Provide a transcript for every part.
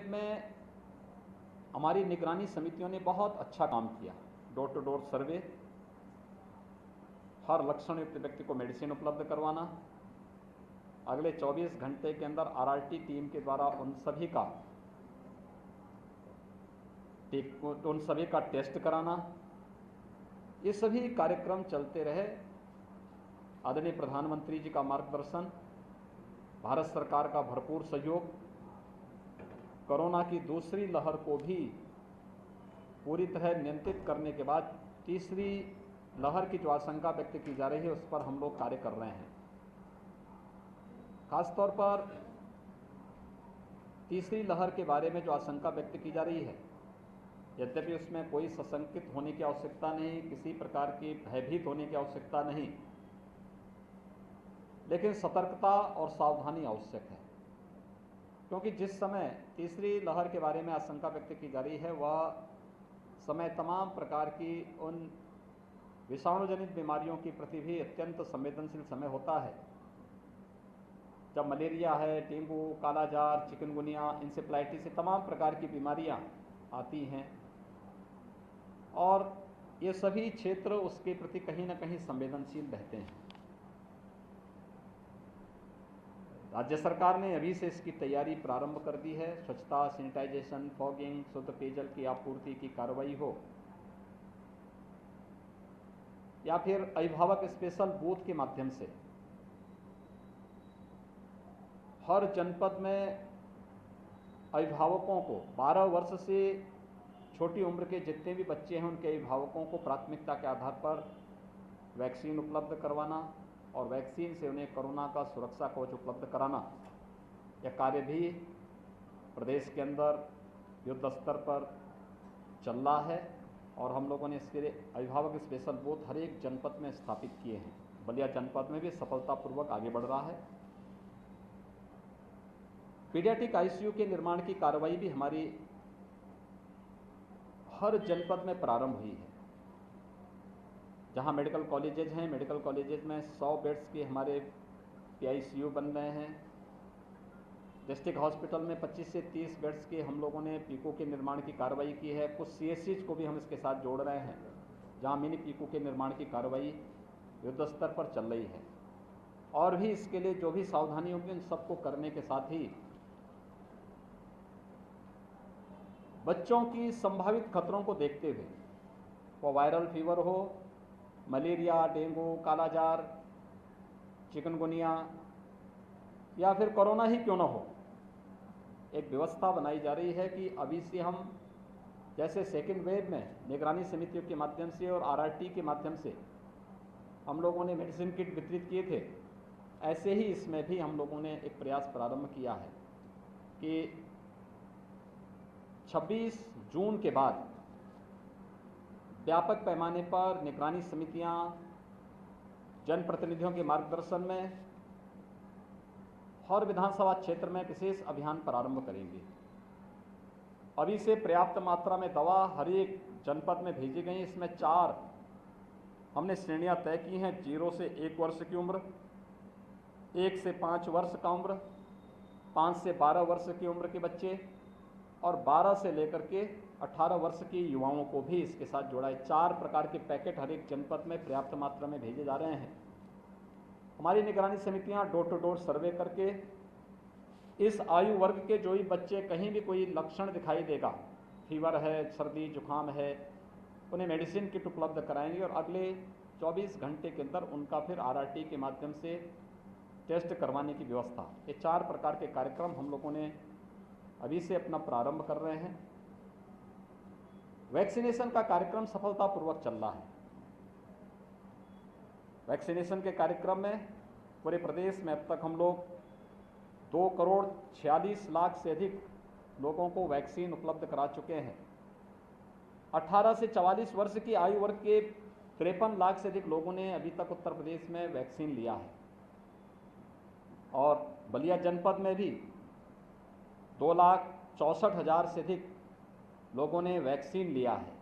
में हमारी निगरानी समितियों ने बहुत अच्छा काम किया। डोर टू डोर सर्वे, हर लक्षण युक्त व्यक्ति को मेडिसिन उपलब्ध करवाना, अगले 24 घंटे के अंदर आरआरटी टीम के द्वारा उन सभी का टेस्ट कराना, ये सभी कार्यक्रम चलते रहे। आदरणीय प्रधानमंत्री जी का मार्गदर्शन, भारत सरकार का भरपूर सहयोग, कोरोना की दूसरी लहर को भी पूरी तरह नियंत्रित करने के बाद तीसरी लहर की जो आशंका व्यक्त की जा रही है उस पर हम लोग कार्य कर रहे हैं। खासतौर पर तीसरी लहर के बारे में जो आशंका व्यक्त की जा रही है, यद्यपि उसमें कोई सशंकित होने की आवश्यकता नहीं, किसी प्रकार की भयभीत होने की आवश्यकता नहीं, लेकिन सतर्कता और सावधानी आवश्यक है। क्योंकि जिस समय तीसरी लहर के बारे में आशंका व्यक्त की जा रही है वह समय तमाम प्रकार की उन विषाणुजनित बीमारियों के प्रति भी अत्यंत संवेदनशील समय होता है। जब मलेरिया है, डेंगू, कालाजार, चिकनगुनिया, इंसेफ्लाइटिस, तमाम प्रकार की बीमारियां आती हैं और ये सभी क्षेत्र उसके प्रति कहीं ना कहीं संवेदनशील रहते हैं। राज्य सरकार ने अभी से इसकी तैयारी प्रारंभ कर दी है। स्वच्छता, सैनिटाइजेशन, फॉगिंग, शुद्ध पेयजल की आपूर्ति की कार्रवाई हो या फिर अभिभावक स्पेशल बूथ के माध्यम से हर जनपद में अभिभावकों को 12 वर्ष से छोटी उम्र के जितने भी बच्चे हैं उनके अभिभावकों को प्राथमिकता के आधार पर वैक्सीन उपलब्ध करवाना और वैक्सीन से उन्हें कोरोना का सुरक्षा कवच उपलब्ध कराना, यह कार्य भी प्रदेश के अंदर युद्ध स्तर पर चल रहा है और हम लोगों ने इसके लिए अभिभावक स्पेशल बूथ हर एक जनपद में स्थापित किए हैं। बलिया जनपद में भी सफलतापूर्वक आगे बढ़ रहा है। पीडियाट्रिक आईसीयू के निर्माण की कार्रवाई भी हमारी हर जनपद में प्रारंभ हुई है। जहां मेडिकल कॉलेजेज हैं, मेडिकल कॉलेजेज में 100 बेड्स के हमारे पीआईसीयू बन रहे हैं। डिस्ट्रिक्ट हॉस्पिटल में 25 से 30 बेड्स के हम लोगों ने पीको के निर्माण की कार्रवाई की है। कुछ सीएससीज को भी हम इसके साथ जोड़ रहे हैं जहां मिनी पीको के निर्माण की कार्रवाई युद्ध स्तर पर चल रही है। और भी इसके लिए जो भी सावधानी होगी उन सबको करने के साथ ही बच्चों की संभावित खतरों को देखते हुए, वो वायरल फीवर हो, मलेरिया, डेंगू, कालाजार, चिकनगुनिया या फिर कोरोना ही क्यों ना हो, एक व्यवस्था बनाई जा रही है कि अभी से हम जैसे सेकेंड वेव में निगरानी समितियों के माध्यम से और आरआरटी के माध्यम से हम लोगों ने मेडिसिन किट वितरित किए थे, ऐसे ही इसमें भी हम लोगों ने एक प्रयास प्रारंभ किया है कि 26 जून के बाद व्यापक पैमाने पर निगरानी समितियां जनप्रतिनिधियों के मार्गदर्शन में हर विधानसभा क्षेत्र में विशेष अभियान प्रारंभ करेंगे। अभी से पर्याप्त मात्रा में दवा हर एक जनपद में भेजी गई। इसमें 4 हमने श्रेणियां तय की हैं: 0 से 1 वर्ष की उम्र, 1 से 5 वर्ष का उम्र, 5 से 12 वर्ष की उम्र के बच्चे और 12 से लेकर के 18 वर्ष के युवाओं को भी इसके साथ जोड़ा है। 4 प्रकार के पैकेट हर एक जनपद में पर्याप्त मात्रा में भेजे जा रहे हैं। हमारी निगरानी समितियां डोर टू डोर सर्वे करके इस आयु वर्ग के जो भी बच्चे कहीं भी कोई लक्षण दिखाई देगा, फीवर है, सर्दी जुकाम है, उन्हें मेडिसिन किट उपलब्ध कराएंगे और अगले 24 घंटे के अंदर उनका फिर आरआरटी के माध्यम से टेस्ट करवाने की व्यवस्था। ये 4 प्रकार के कार्यक्रम हम लोगों ने अभी से अपना प्रारंभ कर रहे हैं। वैक्सीनेशन का कार्यक्रम सफलतापूर्वक चल रहा है। वैक्सीनेशन के कार्यक्रम में पूरे प्रदेश में अब तक हम लोग 2,46,00,000 से अधिक लोगों को वैक्सीन उपलब्ध करा चुके हैं। 18 से 44 वर्ष की आयु वर्ग के 53 लाख से अधिक लोगों ने अभी तक उत्तर प्रदेश में वैक्सीन लिया है और बलिया जनपद में भी 2,64,000 से अधिक लोगों ने वैक्सीन लिया है।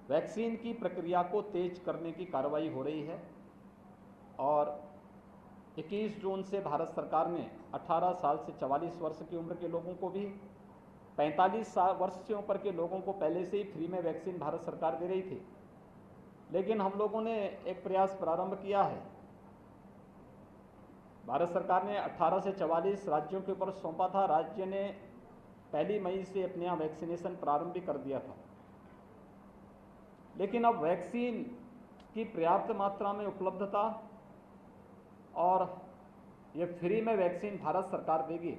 वैक्सीन की प्रक्रिया को तेज करने की कार्रवाई हो रही है और 21 जून से भारत सरकार ने 18 साल से 44 वर्ष की उम्र के लोगों को भी 45 वर्ष से ऊपर के लोगों को पहले से ही फ्री में वैक्सीन भारत सरकार दे रही थी, लेकिन हम लोगों ने एक प्रयास प्रारंभ किया है। भारत सरकार ने 18 से 44 राज्यों के ऊपर सौंपा था। राज्य ने 1 मई से अपने यहाँ वैक्सीनेशन प्रारंभ भी कर दिया था, लेकिन अब वैक्सीन की पर्याप्त मात्रा में उपलब्धता और ये फ्री में वैक्सीन भारत सरकार देगी,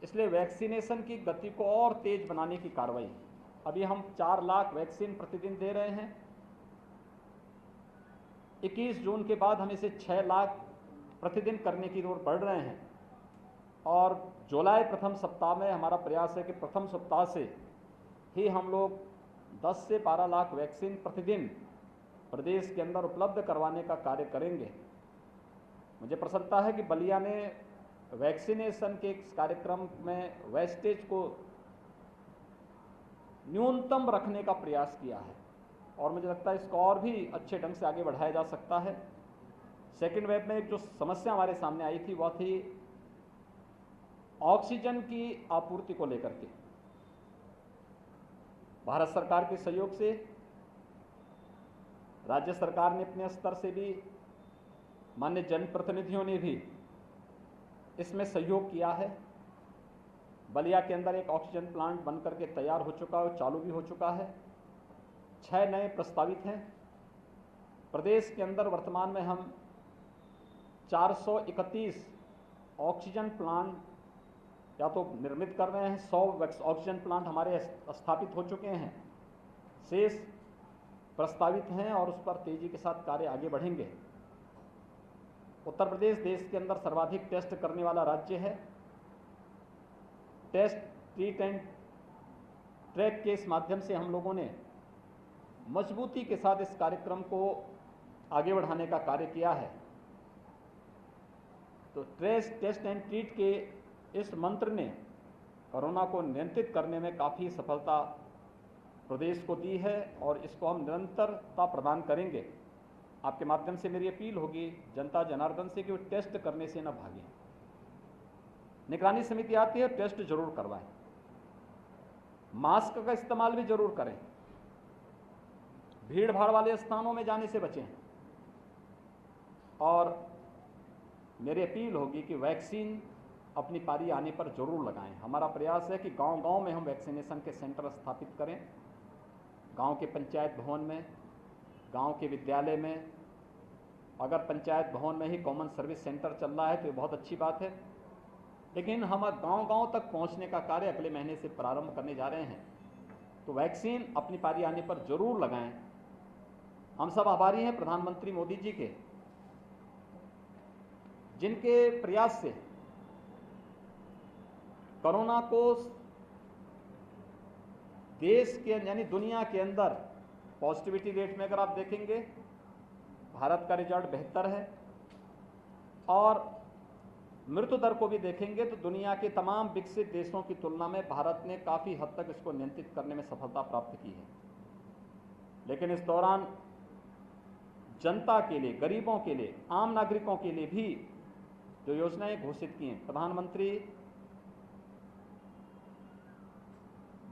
इसलिए वैक्सीनेशन की गति को और तेज बनाने की कार्रवाई। अभी हम 4 लाख वैक्सीन प्रतिदिन दे रहे हैं। 21 जून के बाद हम इसे 6 लाख प्रतिदिन करने की ओर बढ़ रहे हैं और जुलाई प्रथम सप्ताह में हमारा प्रयास है कि प्रथम सप्ताह से ही हम लोग 10 से 12 लाख वैक्सीन प्रतिदिन प्रदेश के अंदर उपलब्ध करवाने का कार्य करेंगे। मुझे प्रसन्नता है कि बलिया ने वैक्सीनेशन के इस कार्यक्रम में वेस्टेज को न्यूनतम रखने का प्रयास किया है और मुझे लगता है इसको और भी अच्छे ढंग से आगे बढ़ाया जा सकता है। सेकेंड वेव में एक जो समस्या हमारे सामने आई थी वह थी ऑक्सीजन की आपूर्ति को लेकर के। भारत सरकार के सहयोग से राज्य सरकार ने अपने स्तर से भी, माननीय जनप्रतिनिधियों ने भी इसमें सहयोग किया है। बलिया के अंदर एक ऑक्सीजन प्लांट बनकर के तैयार हो चुका है और चालू भी हो चुका है। 6 नए प्रस्तावित हैं। प्रदेश के अंदर वर्तमान में हम 431 ऑक्सीजन प्लांट या तो निर्मित कर रहे हैं। 100 ऑक्सीजन प्लांट हमारे स्थापित हो चुके हैं, शेष प्रस्तावित हैं और उस पर तेजी के साथ कार्य आगे बढ़ेंगे। उत्तर प्रदेश देश के अंदर सर्वाधिक टेस्ट करने वाला राज्य है। टेस्ट, ट्रीट एंड ट्रैक के इस माध्यम से हम लोगों ने मजबूती के साथ इस कार्यक्रम को आगे बढ़ाने का कार्य किया है। तो टेस्ट एंड ट्रीट के इस मंत्र ने कोरोना को नियंत्रित करने में काफ़ी सफलता प्रदेश को दी है और इसको हम निरंतरता प्रदान करेंगे। आपके माध्यम से मेरी अपील होगी जनता जनार्दन से कि वो टेस्ट करने से न भागें। निगरानी समिति आती है, टेस्ट जरूर करवाएं, मास्क का इस्तेमाल भी जरूर करें, भीड़ भाड़ वाले स्थानों में जाने से बचें और मेरी अपील होगी कि वैक्सीन अपनी पारी आने पर जरूर लगाएं। हमारा प्रयास है कि गांव-गांव में हम वैक्सीनेशन के सेंटर स्थापित करें। गांव के पंचायत भवन में, गांव के विद्यालय में, अगर पंचायत भवन में ही कॉमन सर्विस सेंटर चल रहा है तो ये बहुत अच्छी बात है, लेकिन हम गांव-गांव तक पहुंचने का कार्य अगले महीने से प्रारंभ करने जा रहे हैं। तो वैक्सीन अपनी पारी आने पर जरूर लगाएं। हम सब आभारी हैं प्रधानमंत्री मोदी जी के, जिनके प्रयास से कोरोना को देश के यानी दुनिया के अंदर पॉजिटिविटी रेट में अगर आप देखेंगे भारत का रिजल्ट बेहतर है और मृत्यु दर को भी देखेंगे तो दुनिया के तमाम विकसित देशों की तुलना में भारत ने काफ़ी हद तक इसको नियंत्रित करने में सफलता प्राप्त की है। लेकिन इस दौरान जनता के लिए, गरीबों के लिए, आम नागरिकों के लिए भी जो योजनाएं घोषित की हैं, प्रधानमंत्री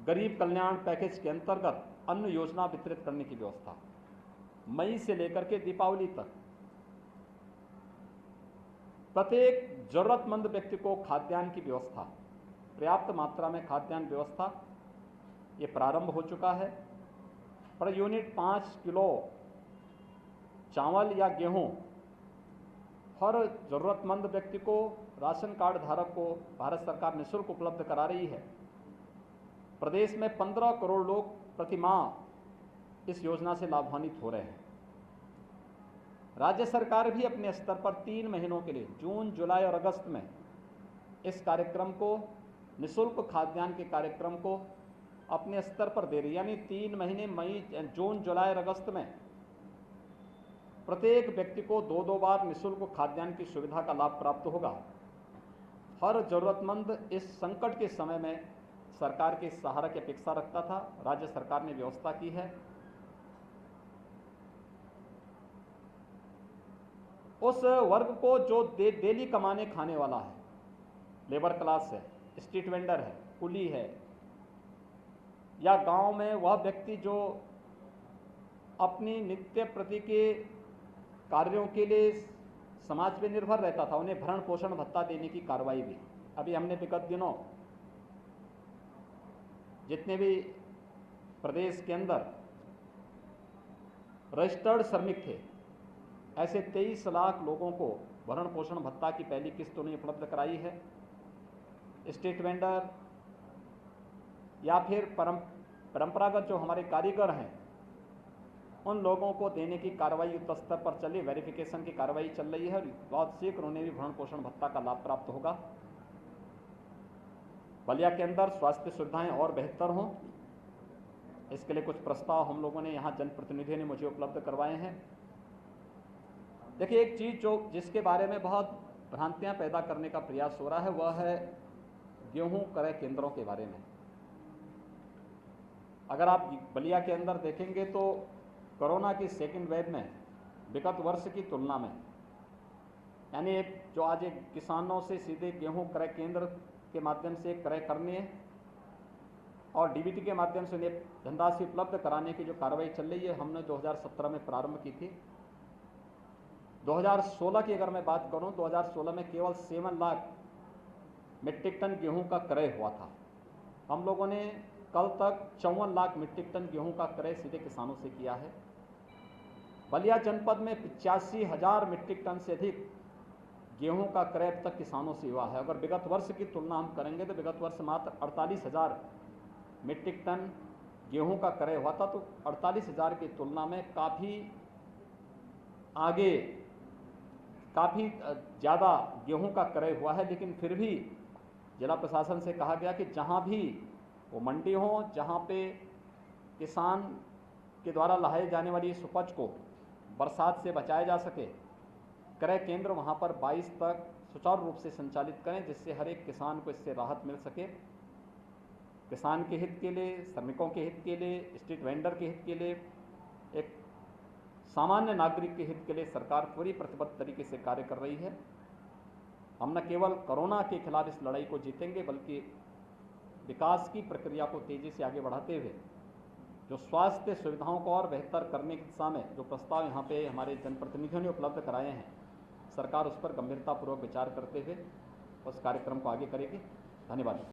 गरीब कल्याण पैकेज के अंतर्गत अन्न योजना वितरित करने की व्यवस्था, मई से लेकर के दीपावली तक प्रत्येक जरूरतमंद व्यक्ति को खाद्यान्न की व्यवस्था, पर्याप्त मात्रा में खाद्यान्न व्यवस्था ये प्रारंभ हो चुका है। पर यूनिट 5 किलो चावल या गेहूं हर जरूरतमंद व्यक्ति को, राशन कार्ड धारक को भारत सरकार निःशुल्क उपलब्ध करा रही है। प्रदेश में 15 करोड़ लोग प्रति माह इस योजना से लाभान्वित हो रहे हैं। राज्य सरकार भी अपने स्तर पर 3 महीनों के लिए, जून, जुलाई और अगस्त में इस कार्यक्रम को, निःशुल्क खाद्यान्न के कार्यक्रम को अपने स्तर पर दे रही है। यानी 3 महीने मई, जून, जुलाई और अगस्त में प्रत्येक व्यक्ति को 2-2 बार निःशुल्क खाद्यान्न की सुविधा का लाभ प्राप्त होगा। हर जरूरतमंद इस संकट के समय में सरकार के सहारा की अपेक्षा रखता था। राज्य सरकार ने व्यवस्था की है। उस वर्ग को जो डेली कमाने खाने वाला है, लेबर क्लास है, स्ट्रीट वेंडर है, कुली है, या गांव में वह व्यक्ति जो अपनी नित्य प्रति के कार्यों के लिए समाज पे निर्भर रहता था, उन्हें भरण पोषण भत्ता देने की कार्रवाई भी अभी हमने विगत दिनों जितने भी प्रदेश के अंदर रजिस्टर्ड श्रमिक थे, ऐसे 23 लाख लोगों को भरण पोषण भत्ता की पहली किस्त उन्हें उपलब्ध कराई है। स्ट्रीट वेंडर या फिर परंपरागत जो हमारे कारीगर हैं, उन लोगों को देने की कार्रवाई युद्ध स्तर पर चली, वेरिफिकेशन की कार्रवाई चल रही है। बहुत शीघ्र उन्हें भी भरण पोषण भत्ता का लाभ प्राप्त होगा। बलिया के अंदर स्वास्थ्य सुविधाएं और बेहतर हों, इसके लिए कुछ प्रस्ताव हम लोगों ने यहाँ जनप्रतिनिधियों ने मुझे उपलब्ध करवाए हैं। देखिए, एक चीज़ जिसके बारे में बहुत भ्रांतियां पैदा करने का प्रयास हो रहा है, वह है गेहूं क्रय केंद्रों के बारे में। अगर आप बलिया के अंदर देखेंगे तो कोरोना की सेकेंड वेव में विगत वर्ष की तुलना में, यानी जो आज एक किसानों से सीधे गेहूं क्रय केंद्र के माध्यम से क्रय करने और डीबीटी के माध्यम से उन्हें धनराशि उपलब्ध कराने की जो कार्रवाई चल रही है, हमने 2017 में प्रारंभ की थी। 2016 की अगर मैं बात करूं, 2016 में केवल 7 लाख मीट्रिक टन गेहूं का क्रय हुआ था। हम लोगों ने कल तक 54 लाख मीट्रिक टन गेहूं का क्रय सीधे किसानों से किया है। बलिया जनपद में 85,000 मीट्रिक टन से अधिक गेहूं का क्रय अब तक किसानों से हुआ है। अगर विगत वर्ष की तुलना हम करेंगे तो विगत वर्ष मात्र 48,000 मीट्रिक टन गेहूं का क्रय हुआ था, तो 48,000 की तुलना में काफ़ी आगे, काफ़ी ज़्यादा गेहूं का क्रय हुआ है। लेकिन फिर भी जिला प्रशासन से कहा गया कि जहां भी वो मंडी हो, जहां पे किसान के द्वारा लाए जाने वाली इस उपज को बरसात से बचाया जा सके, क्रय केंद्र वहां पर 22 तक सुचारू रूप से संचालित करें, जिससे हर एक किसान को इससे राहत मिल सके। किसान के हित के लिए, श्रमिकों के हित के लिए, स्ट्रीट वेंडर के हित के लिए, एक सामान्य नागरिक के हित के लिए सरकार पूरी प्रतिबद्ध तरीके से कार्य कर रही है। हम न केवल कोरोना के खिलाफ इस लड़ाई को जीतेंगे, बल्कि विकास की प्रक्रिया को तेजी से आगे बढ़ाते हुए जो स्वास्थ्य सुविधाओं को और बेहतर करने की दिशा में जो प्रस्ताव यहाँ पे हमारे जनप्रतिनिधियों ने उपलब्ध कराए हैं, सरकार उस पर गंभीरतापूर्वक विचार करते हुए उस कार्यक्रम को आगे करेगी। धन्यवाद।